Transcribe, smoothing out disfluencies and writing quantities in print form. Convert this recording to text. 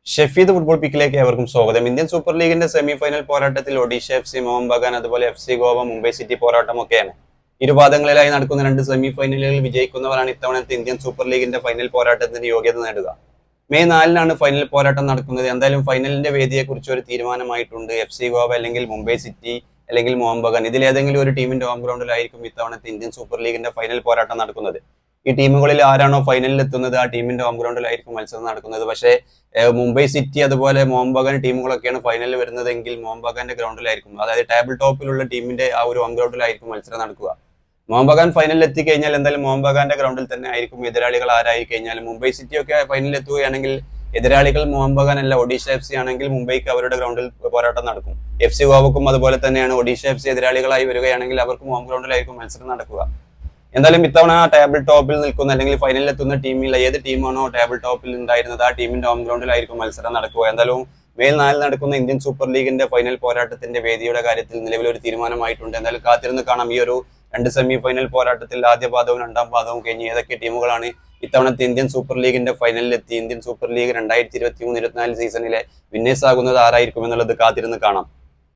Shefeed football പിക്കിലേക്ക് ഏവർക്കും സ്വാഗതം. Indian super ലീഗിന്റെ സെമി ഫൈനൽ പോരാട്ടത്തിൽ ഒഡീഷ FC, മോഹൻ ബഗാൻ, അതുപോലെ FC ഗോവ, മുംബൈ സിറ്റി പോരാട്ടമൊക്കെയാണ്. ഇരുപാദങ്ങളിലായി നടക്കുന്ന രണ്ട് സെമി ഫൈനലുകളിൽ വിജയിക്കുന്നവരാണ് ഇത്തവണത്തെ ഇന്ത്യൻ സൂപ്പർ ലീഗിന്റെ ഫൈനൽ പോരാട്ടത്തിന് യോഗ്യത നേടുക. മെയ് 4-നാണ് ഫൈനൽ പോരാട്ടം നടക്കുന്നത്. എന്തായാലും ഫൈനലിന്റെ വേദിയെക്കുറിച്ച് ഒരു തീരുമാനമായിട്ടുണ്ട്. FC ഗോവ അല്ലെങ്കിൽ മുംബൈ സിറ്റി അല്ലെങ്കിൽ മോഹൻ ബഗാൻ, ഇതിലേതെങ്കിലും ഒരു ടീമിന്റെ ഹോം ഗ്രൗണ്ടിലായിരിക്കും ഇത്തവണത്തെ ഇന്ത്യൻ സൂപ്പർ ലീഗിന്റെ ഫൈനൽ പോരാട്ടം നടക്കുന്നത്. ഈ ടീമുകളിൽ ആരാണോ ഫൈനലിൽ എത്തുന്നത് ആ ടീമിന്റെ ഹോം ഗ്രൗണ്ടിലായിരിക്കും മത്സരം നടക്കുന്നത്. പക്ഷേ മുംബൈ സിറ്റി അതുപോലെ മോഹൻ ബഗാൻ ടീമുകളൊക്കെയാണ് ഫൈനലിൽ വരുന്നതെങ്കിൽ മോഹൻ ബഗാന്റെ ഗ്രൗണ്ടിലായിരിക്കും, അതായത് ടേബിൾ ടോപ്പിലുള്ള ടീമിന്റെ ആ ഒരു ഹോം ഗ്രൗണ്ടിലായിരിക്കും മത്സരം നടക്കുക. മോഹൻ ബഗാൻ ഫൈനലിൽ എത്തിക്കഴിഞ്ഞാൽ എന്തായാലും മോഹൻ ബഗാന്റെ ഗ്രൗണ്ടിൽ തന്നെ ആയിരിക്കും എതിരാളികൾ ആരായി കഴിഞ്ഞാലും. മുംബൈ സിറ്റി ഒക്കെ ഫൈനലിൽ എത്തുകയാണെങ്കിൽ എതിരാളികൾ മോഹൻ ബഗാൻ അല്ല ഒഡീഷ FC ആണെങ്കിൽ മുംബൈക്ക് അവരുടെ ഗ്രൗണ്ടിൽ പോരാട്ടം നടക്കും. FC ഗോവക്കും അതുപോലെ തന്നെയാണ്. ഒഡീഷ FC എതിരാളികളായി വരികയാണെങ്കിൽ അവർക്കും ഹോം ഗ്രൗണ്ടിലായിരിക്കും മത്സരം നടക്കുക. എന്തായാലും ഇത്തവണ ടേബിൾ ടോപ്പിൽ നിൽക്കുന്ന അല്ലെങ്കിൽ ഫൈനലിൽ എത്തുന്ന ടീമിൽ ഏത് ടീമാണോ ടേബിൾ ടോപ്പിൽ ഉണ്ടായിരുന്നത് ആ ടീമിന്റെ ഹോം ഗ്രൗണ്ടിലായിരിക്കും മത്സരം നടക്കുക. എന്തായാലും മെയ് 4 നടക്കുന്ന ഇന്ത്യൻ സൂപ്പർ ലീഗിന്റെ ഫൈനൽ പോരാട്ടത്തിന്റെ വേദിയുടെ കാര്യത്തിൽ നിലവിൽ ഒരു തീരുമാനമായിട്ടുണ്ട്. എന്തായാലും കാത്തിരുന്ന് കാണാം ഈ ഒരു രണ്ട് സെമി ഫൈനൽ പോരാട്ടത്തിൽ ആദ്യ പാദവും രണ്ടാം പാദവും കഴിഞ്ഞ് ഏതൊക്കെ ടീമുകളാണ് ഇത്തവണത്തെ ഇന്ത്യൻ സൂപ്പർ ലീഗിന്റെ ഫൈനലിൽ എത്തി ഇന്ത്യൻ സൂപ്പർ ലീഗ് 2023-24 സീസണിലെ വിന്നേഴ്സ് ആകുന്നത് ആരായിരിക്കും എന്നുള്ളത് കാത്തിരുന്ന് കാണാം.